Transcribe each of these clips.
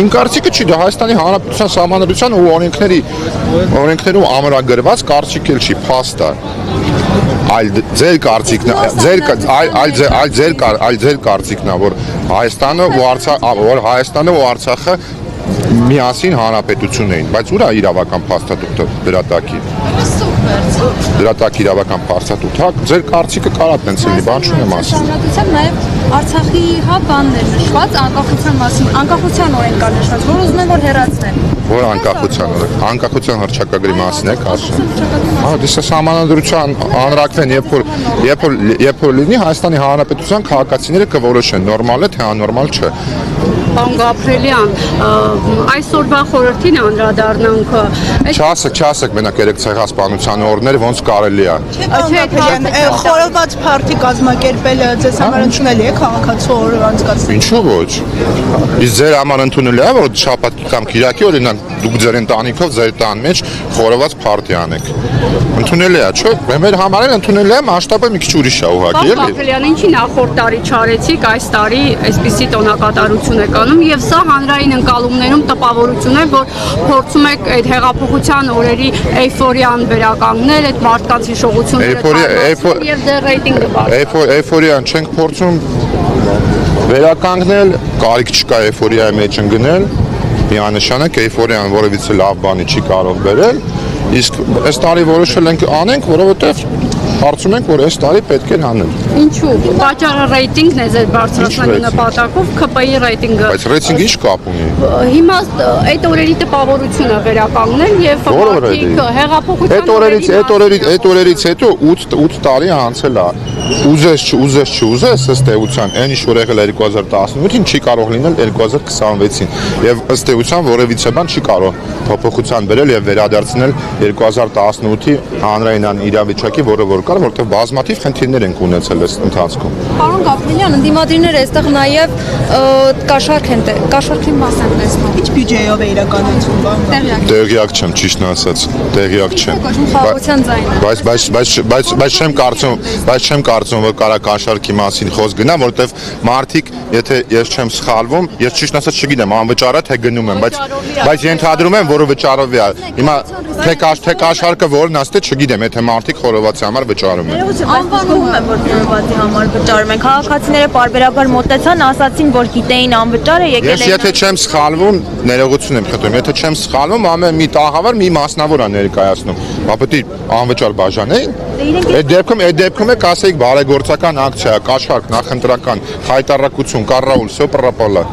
իմ կարծիքը չի, դա Հայաստանի Հանրապետության Սահմանադրության ու օրենքներում ամրագրված կարծիք էլ չի, փաստ է։ Այլ ձեր կարծիքն է, որ Հայաստանը ու Արցախը միասին հանրապետություն էին, բայց ուր է իրավական փաստաթուղթը դրա տակի։ Դրա տակ իրավական փաստաթուղթ, ձեր կարծիքը կարա տենց լինի, բան չունեմ ասել։ Նաև Արցախի բանն էր նշված անկախության մասին, անկախության օրենք կա նշված, որ ուզում են որ հեռացնեն։ Որ անկախության հռչակագրի մասին եք ասում։ Դեսա սահմանադրության անրակվեն, երբ որ լինի Հայաստանի Հանրապետության քաղաքացիները կորոշեն նորմալ է թե աննորմալ չէ։ Պարոն Գաբրելյան, այսօրվա խորհրդին անդրադառնանք։ Չասեք մենակ երեք ցեղասպանության օրները ոնց կարելի է։ Խորոված փարթի կազմակերպելը ձեզ համար ընդունելի է քաղաքացու օրը անցկացնել։ Ինչու ոչ։ Իսկ ձեր համար ընդունելի է, որ շաբաթ կամ կիրակի օրինակ դուք ձեր ընտանիքով ձեր տան մեջ խորոված փարթի անեք։ Ընդունելի է, չէ՞։ Մեր համար էլ ընդունելի է, մասշտաբը մի քիչ ուրիշ է ուղղակի, էլի։ Գաբրելյան, ինչի նախորդ տարի չարեցիք, այս տարի այսպիսի տոնակատարություն եք անում եւ սա հանրային ընկալումներում տպավորություն է, որ փորձում եք այդ հեղափոխության օրերի էյֆորիան վերականգնել, այդ մարդկանց հիշողությունները եւ դեռ ռեյտինգը բարձր։ Էյֆորիան չենք փորձում վերականգնել, կարիք չկա էյֆորիայի մեջ ընկնել, միանշանակ էյֆորիան որևիցե լավ բանի չի կարող բերել, իսկ այս տարի որոշել ենք անենք, որովհետեւ հարցում ենք, որ այս տարի պետք է անել։ Ինչու՞։ Պատճառը ռեյտինգն է ձեր բարձրացնելու նպատակով, ԿՊ-ի ռեյտինգը։ Բայց ռեյտինգը ինչ կապ ունի։ Հիմա այդ օրերի տպավորությունը վերականգնել եւ մարդիկ հեղափոխության այդ օրերից հետո 8 տարի անցել է։ Ուզես չուզես ըստ էության, այն ինչ որ եղել 2018-ին չի կարող լինել 2026-ին։ Եվ ըստ էության որևիցե բան չի կարող փոփոխության բերել եւ վերադարձնել 2018-ի հանրային իրավիճակի, որը որ կար, որտեղ բազմաթիվ խնդիրներ ենք ունեցել այս ընթացքում։ Պարոն Գաբրելյան, ընդդիմադիրները այստեղ նաև կաշառքի մաս են տեսնում։ Ինչ բյուջեով է իրականացում բանը։ Տեղյակ չեմ, ճիշտն ասած, տեղյակ չեմ։ Բայց չեմ կարծում, որ կարա կաշառքի մասին խոսք գնա, որովհետև մարդիկ, եթե ես չեմ սխալվում, ես ճիշտ ասած չգիտեմ, անվճար է թե գնում եմ, բայց ենթադրում եմ, որը վճարովի է։ Հիմա թե կաշառքը որն ասते չգիտեմ, եթե մարդիկ խորովածի համար վճարում են։ Անվանում եմ, որ խորովածի համար վճարում են։ Քաղաքացիները պարբերաբար մոտեցան, ասացին, որ գիտեին անվճար է, եկել են։ Ես եթե չեմ սխալվում, ներողություն եմ խնդրում, եթե չեմ սխալվում, ամեն մի տաղավար մի մասնավոր է ներկայացնում։ Ապետի անվճար բաժանեին։ Այդ դեպքում է կասեիք բարեգործական ակցիա, կաշառք, նախընտրական, հայտարարություն, կառաուլ, всё пропало։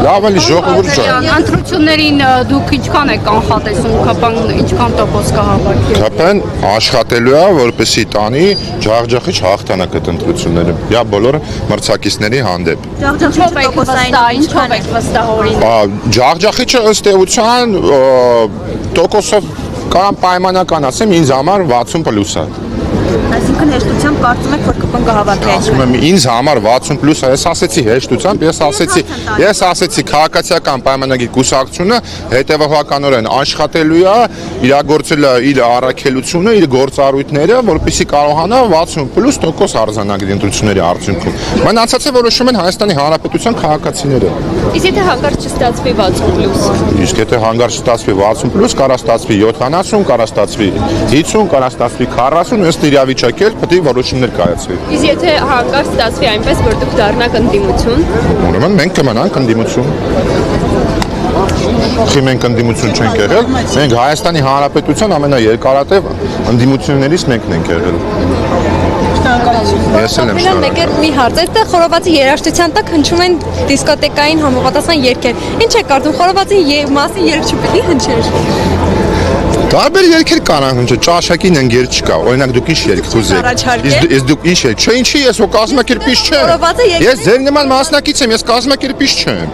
Լավ էլի ժողովուրդ ջան։ Ընտրություններին դուք ինչքան եք կանխատեսում, ԿՊ-ն ինչքան տոկոս կհավաքի։ ԿՊ-ն աշխատելու է, որպեսզի տանի ջախջախիչ հաղթանակ այդ ընտրություններում։ Յա բոլոր մրցակիցների հանդեպ։ Ինչով եք վստահորին։ Ջախջախիչը ըստ էության տոկոսով կամ պայմանական ասեմ, ինձ համար 60+ է։ Այսինքն հեշտությամբ կարծում եք, որ ԿՊ-ն կհավաքի այդ։ Ասում եմ, ինձ համար 60+ է, ես ասեցի հեշտությամբ, ես ասեցի քաղաքացիական պայմանագիր կուսակցությունը հետևողականորեն աշխատելու է, իրագործել է իր առաքելությունը, իր գործառույթները, որպեսզի կարողանա 60+ արձանագրի ընտրությունների արդյունքում։ Մնացածը որոշում են Հայաստանի Հանրապետության քաղաքացիները։ Իսկ եթե հանկարծ չստացվի 60+։ Իսկ եթե հանկարծ չստացվի 60+, կարա ստացվի 70, կարա ստացվի 50, կարա ստացվի 40, ըստ իրավիճակի էլ պետք է որոշումներ կայացվի։ Իսկ եթե հանկարծ ստացվի այնպես, որ դուք դառնաք ընդդիմություն։ Ուրեմն մենք կմնանք ընդդիմություն։ Խի մենք ընդդիմություն չենք եղել, մենք Հայաստանի Հանրապետության ամենաերկարատև ընդդիմություններից մեկն ենք եղել։ Ես եմ շնորհակալ։ Մի հարց, այստեղ խորովածի երաժշտության տակ հնչում են դիսկոտեկային համապատասխան երգեր։ Ինչ եք կարծում, խորովածի մասին երգ չպետք է հնչեր։ Տարբեր երգեր կան հնչել, ճաշակին են երգ չկա։ Օրինակ դուք ինչ երգ կուզեք։ Ես դուք ինչ եք։ Չէ, ինչի ես կազմակերպիչ չեմ։ Ես ձեր նման մասնակից եմ, ես կազմակերպիչ չեմ։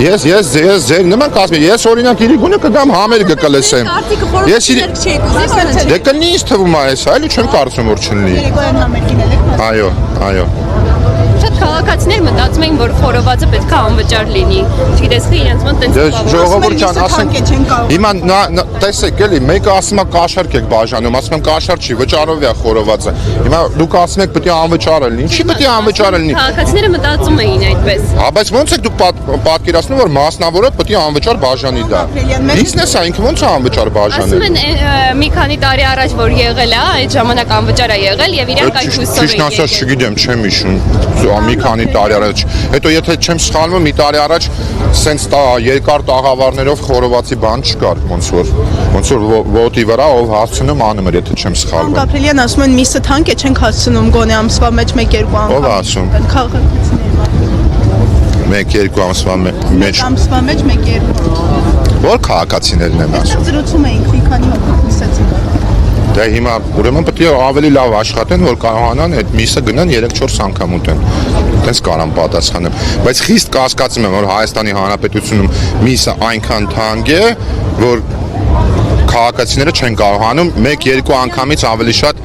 Ես ձեր նման կազմակերպիչ։ Ես օրինակ Իրիգունը կգամ համերգը կլսեմ։ Ես դե կլինի ինձ թվում է այս, այլ չեմ կարծում որ չլինի։ Այո։ քաղաքացիներ մտածում են, որ խորովածը պետք է անվճար լինի։ Չգիտես, թե իրենց մոտ տենց Ժողովուրդ ջան, Ասենք չեն կարող։ հիմա տեսեք էլի, մեկը ասում է կաշառք եք բաժանում, ասում եմ կաշառք չի, վճարով է խորովածը։ Հիմա դուք ասում եք պետք է անվճար լինի, ինչի պետք է անվճար լինի։ Քաղաքացիները մտածում էին այդպես։ Հա, բայց ոնց եք դուք պատկերացնում, որ մասնավորը պետք է անվճար բաժանի դա։ Բիզնեսը ինքը ոնց է անվճար բաժանել։ Ասում են մի քանի տարի առաջ որ եղել է, այդ ժամանակ անվճար է եղել եւ իրանք այդ հույսով Ճիշտ ասած չգիտեմ, չեմ հիշում։ Մի քանի տարի առաջ։ Հետո եթե չեմ սխալվում, մի տարի առաջ սենց երկար տաղավարներով խորովածի բան չկար, ոնց որ ոտի վրա ով հասցնում անում էր, եթե չեմ սխալվում։ Գաբրիելյան ասում են միսը թանկ է, չենք հասցնում գոնե ամսվա մեջ 1-2 անգամ։ Ով ասում։ Քաղաքացիները։ 1-2 ամսվա մեջ։ Ամսվա մեջ 1-2 անգամ։ Որ քաղաքացիներն են ասում։ Զրուցում էինք մի քանի հոգով նստեցինք։ Դե հիմա ուրեմն պետք է ավելի լավ աշխատեն, որ կարողանան այդ միսը գնան 3-4 անգամ ուտեն։ Այդպես կարամ պատասխանեմ։ Բայց խիստ կասկածում եմ, որ Հայաստանի Հանրապետությունում միսը այնքան թանկ է, որ քաղաքացիները չեն կարողանում 1-2 անգամից ավելի շատ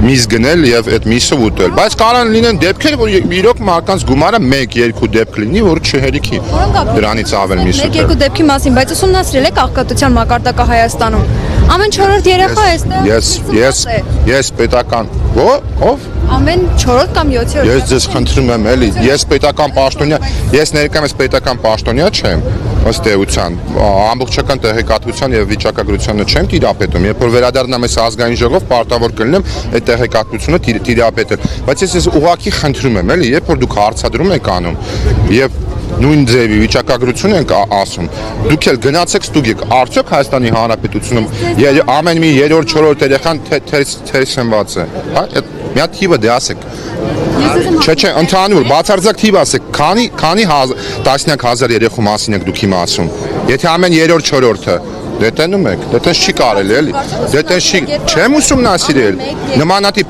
միս գնել եւ այդ միսը ուտել։ Բայց կարող լինեն դեպքեր, որ իրոք մարդկանց գումարը 1-2 դեպք լինի, որ չհերիքի դրանից ավել միս ուտել։ 1-2 դեպքի մասին, բայց ուսումնասիրել եք աղքատության մակարդակը Հայաստանում։ Ամեն 4-րդ երեխա Ես պետական ով Ամեն 4 կամ 7-րդ Ես ձեզ խնդրում եմ էլի, ես պետական պաշտոնյա, ես ներկայումս պետական պաշտոնյա չեմ, ըստ էության, ամբողջական տեղեկատվության եւ վիճակագրությանը չեմ տիրապետում, երբ որ վերադառնամ այս ազգային ժողով, պարտավոր կլինեմ այդ տեղեկատվությունը տիրապետել, բայց ես ուղղակի խնդրում եմ էլի, երբ որ դուք հարցադրում եք անում եւ նույն ձևի վիճակագրություն ենք ասում, դուք էլ գնացեք ստուգեք, արդյոք Հայաստանի Հանրապետությունում ամեն մի 3-4 երեխան թերսնված է, հա, մի հատ թիվը դե ասեք։ Չէ, ընդհանուր, բացարձակ թիվ ասեք, քանի տասնյակ հազար երեխու մասին եք դուք հիմա ասում։ Եթե ամեն 3-4-ը դե տենում եք, դե տես չի կարելի էլի։ Դե տես չի, չեմ ուսումնասիրել։ Նմանատիպ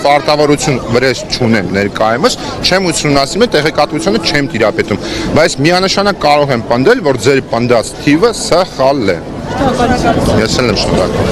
պարտավորություն վրես չունեմ ներկայումս, չեմ ուսումնասիրել, տեղեկատվությունը չեմ տիրապետում, բայց միանշանակ կարող եմ պնդել, որ ձեր պնդած թիվը սխալ է։ Ես էլ եմ շնորհակալ։